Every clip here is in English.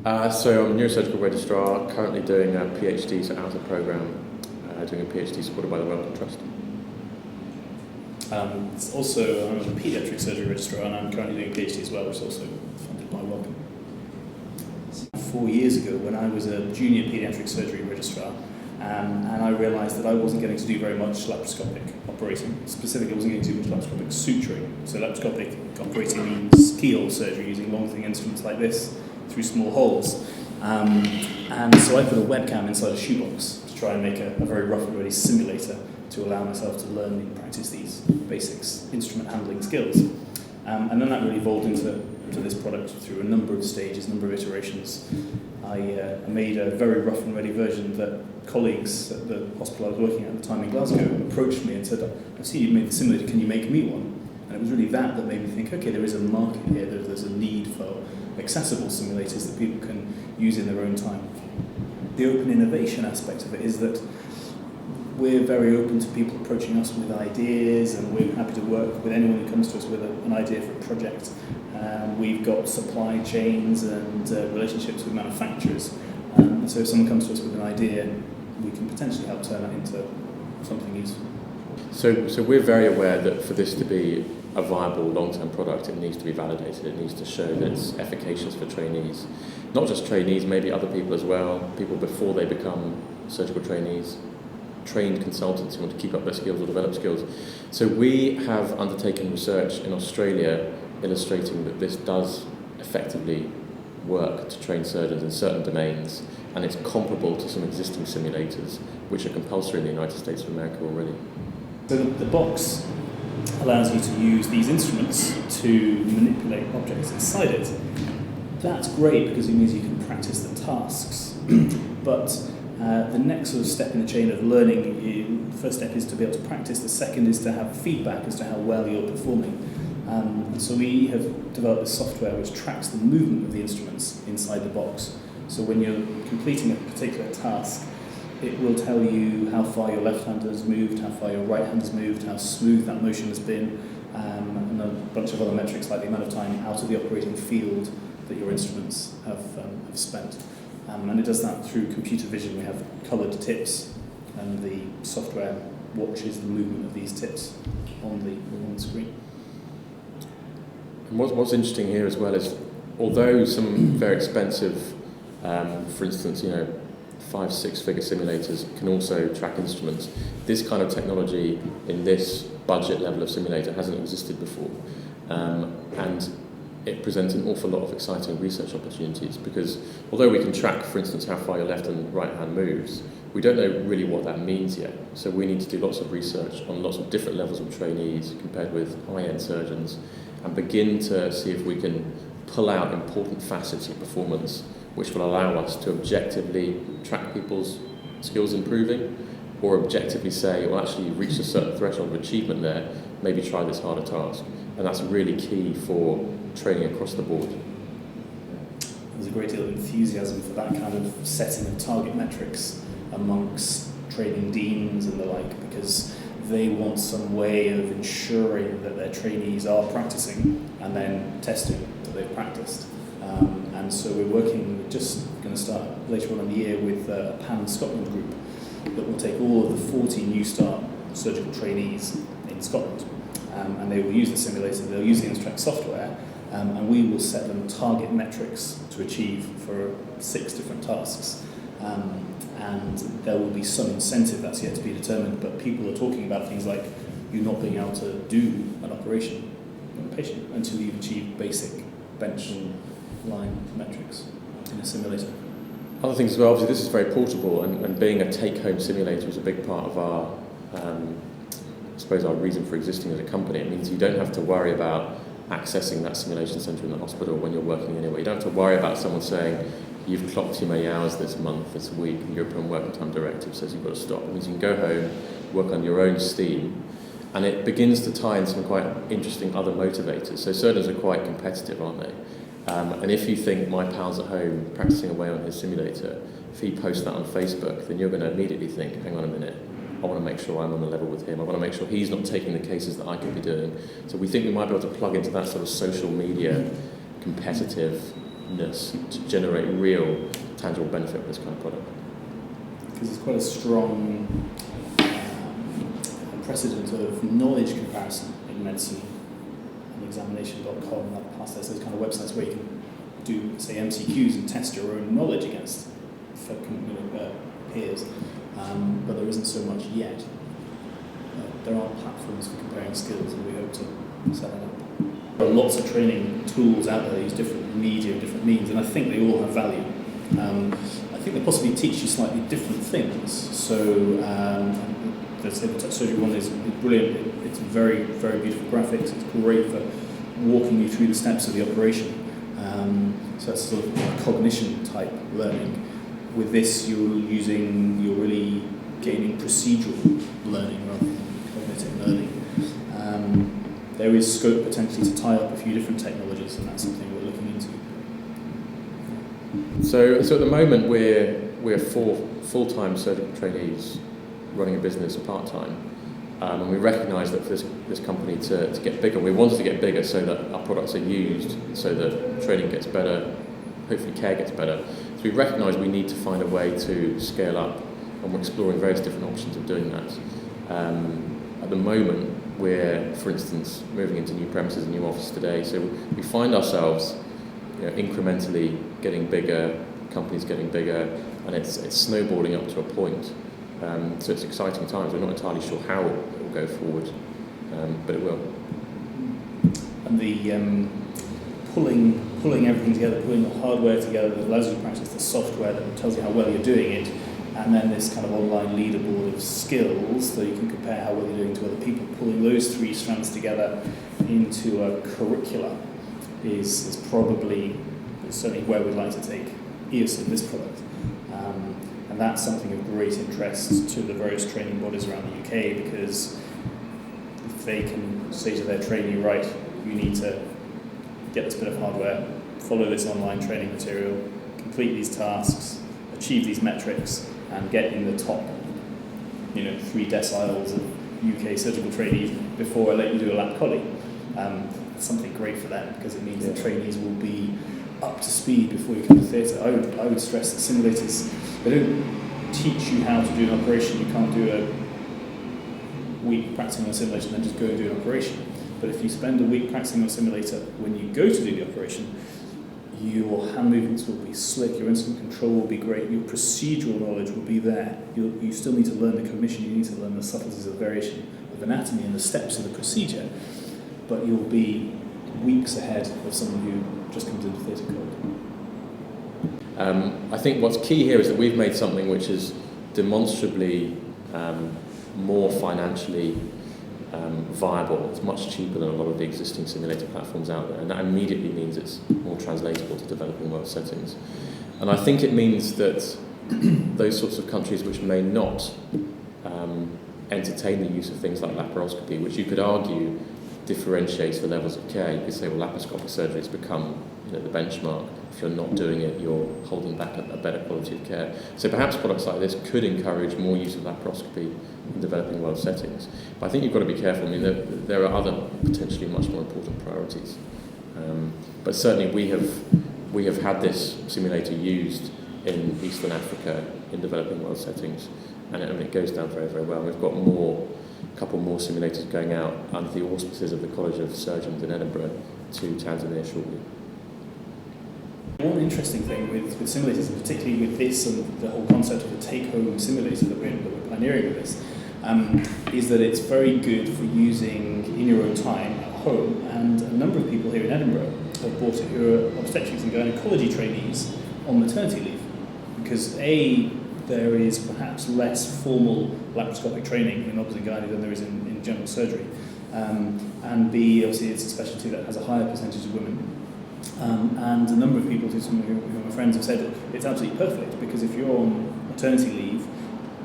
So I'm a neurosurgical registrar, currently doing a PhD, so out of programme, doing a PhD supported by the Wellcome Trust. Also, I'm a paediatric surgery registrar and I'm currently doing a PhD as well, which is also funded by Wellcome. 4 years ago, when I was a junior paediatric surgery registrar, and I realised that I wasn't getting to do very much laparoscopic operating. Specifically, I wasn't getting to do much laparoscopic suturing. So laparoscopic operating means keyhole surgery using long thin instruments like this through small holes. And so I put a webcam inside a shoebox to try and make a very rough and ready simulator to allow myself to learn and practice these basics, instrument handling skills. And then that really evolved into this product through a number of stages, a number of iterations. I made a very rough and ready version that colleagues at the hospital I was working at the time in Glasgow approached me and said, I've seen you made the simulator, can you make me one? And it was really that made me think, okay, there is a market here, there's a need for accessible simulators that people can use in their own time. The open innovation aspect of it is that we're very open to people approaching us with ideas, and we're happy to work with anyone who comes to us with an idea for a project. We've got supply chains and relationships with manufacturers. So if someone comes to us with an idea, we can potentially help turn that into something useful. So we're very aware that for this to be a viable long-term product, it needs to be validated. It needs to show that it's efficacious for trainees. Not just trainees, maybe other people as well, people before they become surgical trainees, trained consultants who want to keep up their skills or develop skills. So we have undertaken research in Australia illustrating that this does effectively work to train surgeons in certain domains, and it's comparable to some existing simulators which are compulsory in the United States of America already. So the box allows you to use these instruments to manipulate objects inside it. That's great because it means you can practice the tasks, but the next sort of step in the chain of learning, the first step is to be able to practice, the second is to have feedback as to how well you're performing. So we have developed this software which tracks the movement of the instruments inside the box. So when you're completing a particular task, it will tell you how far your left hand has moved, how far your right hand has moved, how smooth that motion has been, and a bunch of other metrics like the amount of time out of the operating field that your instruments have spent. And it does that through computer vision. We have coloured tips, and the software watches the movement of these tips on the screen. And what's interesting here as well is, although some very expensive, for instance, 5-6 figure simulators can also track instruments, this kind of technology in this budget level of simulator hasn't existed before. And it presents an awful lot of exciting research opportunities, because although we can track, for instance, how far your left and right hand moves, we don't know really what that means yet. So we need to do lots of research on lots of different levels of trainees compared with high-end surgeons, and begin to see if we can pull out important facets of performance which will allow us to objectively track people's skills improving, or objectively say, well, actually you've reached a certain threshold of achievement there, maybe try this harder task. And that's really key for training across the board. There's a great deal of enthusiasm for that kind of setting of target metrics amongst training deans and the like, because they want some way of ensuring that their trainees are practicing and then testing that they've practiced. And so we're just going to start later on in the year with a Pan-Scotland group that will take all of the 40 new start surgical trainees in Scotland, and they will use the simulator, they'll use the Instract software, and we will set them target metrics to achieve for 6 different tasks. And there will be some incentive that's yet to be determined, but people are talking about things like you not being able to do an operation on a patient until you've achieved basic bench line metrics in a simulator. Other things as well, obviously this is very portable, and being a take-home simulator is a big part of our, I suppose, our reason for existing as a company. It means you don't have to worry about accessing that simulation centre in the hospital when you're working anywhere. You don't have to worry about someone saying, you've clocked too many hours this month, this week, and European Working Time Directive says you've got to stop. It means you can go home, work on your own steam, and it begins to tie in some quite interesting other motivators. So surgeons are quite competitive, aren't they? And if you think my pal's at home practicing away on his simulator, if he posts that on Facebook, then you're going to immediately think, hang on a minute, I want to make sure I'm on the level with him. I want to make sure he's not taking the cases that I could be doing. So we think we might be able to plug into that sort of social media competitive to generate real tangible benefit with this kind of product. Because it's quite a strong precedent of knowledge comparison in medicine. And examination.com, that past those kind of websites where you can do, say, MCQs and test your own knowledge against peers, but there isn't so much yet. There are platforms for comparing skills, and we hope to set that up. There are lots of training tools out there that use different media, different means, and I think they all have value. I think they possibly teach you slightly different things. So, let's say the touch surgery one is brilliant. It's very, very beautiful graphics. It's great for walking you through the steps of the operation. So that's sort of cognition type learning. With this, you're really gaining procedural learning rather than cognitive learning. There is scope potentially to tie up a few different technologies, and that's something we're looking into. So at the moment we're 4 full-time surgical trainees running a business part-time, and we recognise that for this company to get bigger, we wanted to get bigger so that our products are used, so that training gets better, hopefully care gets better. So we recognise we need to find a way to scale up, and we're exploring various different options of doing that. At the moment, we're, for instance, moving into new premises, a new office today, so we find ourselves incrementally getting bigger, companies getting bigger, and it's snowballing up to a point. So it's exciting times. We're not entirely sure how it will go forward, but it will. And the pulling everything together, pulling the hardware together that allows you to practice the software that tells you how well you're doing it, and then this kind of online leaderboard of skills so you can compare how well you're doing to other people. Pulling those 3 strands together into a curricula is probably certainly where we'd like to take Eosim, this product. And that's something of great interest to the various training bodies around the UK, because if they can say to their trainee, right, you need to get this bit of hardware, follow this online training material, complete these tasks, achieve these metrics, and get in the top 3 deciles of UK surgical trainees before I let you do a lap collie. It's something great for them, because it means the trainees will be up to speed before you come to theatre. I would stress that simulators, they don't teach you how to do an operation. You can't do a week practicing on a simulation and then just go and do an operation. But if you spend a week practicing on a simulator, when you go to do the operation, your hand movements will be slick, your instrument control will be great, your procedural knowledge will be there. You still need to learn the cognition, you need to learn the subtleties of variation of anatomy and the steps of the procedure, but you'll be weeks ahead of someone who just comes into theatre code. I think what's key here is that we've made something which is demonstrably more financially viable. It's much cheaper than a lot of the existing simulator platforms out there, and that immediately means it's more translatable to developing world settings. And I think it means that those sorts of countries which may not entertain the use of things like laparoscopy, which you could argue differentiates the levels of care. You could say, well, laparoscopic surgery has become the benchmark. If you're not doing it, you're holding back a better quality of care. So perhaps products like this could encourage more use of laparoscopy in developing world settings. But I think you've got to be careful. I mean, there are other potentially much more important priorities. But certainly we have had this simulator used in Eastern Africa in developing world settings, and it goes down very, very well. We've got a couple more simulators going out under the auspices of the College of Surgeons in Edinburgh to Tanzania shortly. One interesting thing with simulators, and particularly with this and the whole concept of a take-home simulator that we're pioneering with this, is that it's very good for using in your own time at home. And a number of people here in Edinburgh have bought it who are obstetrics and gynecology trainees on maternity leave, because there is perhaps less formal laparoscopic training in obs and gynae than there is in general surgery, and B, obviously it's a specialty that has a higher percentage of women. And a number of people, some of my friends, have said it's absolutely perfect, because if you're on maternity leave,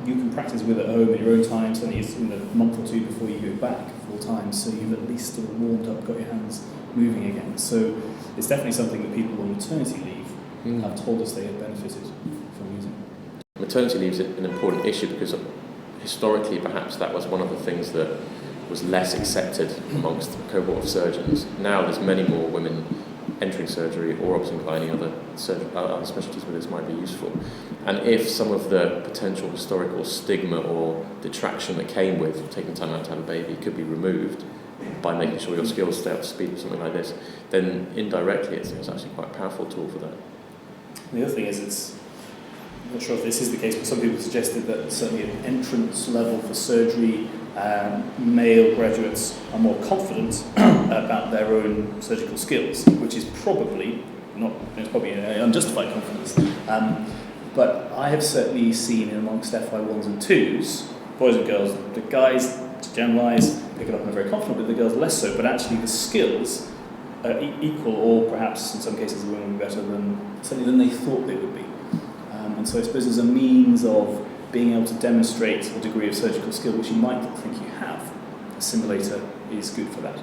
you can practice with it at home in your own time, certainly in the month or 2 before you go back full time, so you've at least sort of warmed up, got your hands moving again. So it's definitely something that people on maternity leave have told us they have benefited from using. Maternity leave is an important issue, because historically perhaps that was one of the things that was less accepted amongst a cohort of surgeons. Now there's many more women entering surgery or obviously any other specialties where this might be useful. And if some of the potential historical stigma or detraction that came with taking time out to have a baby could be removed by making sure your skills stay up to speed with something like this, then indirectly it's actually quite a powerful tool for that. The other thing is, I'm not sure if this is the case, but some people suggested that certainly at entrance level for surgery, male graduates are more confident about their own surgical skills, which is probably it's probably an unjustified confidence. But I have certainly seen amongst FY1s and 2s, boys and girls, the guys, to generalise, pick it up and are very confident, but the girls less so, but actually the skills are equal, or perhaps in some cases the women are better certainly than they thought they would be. And so I suppose as a means of being able to demonstrate a degree of surgical skill which you might not think you have, a simulator is good for that.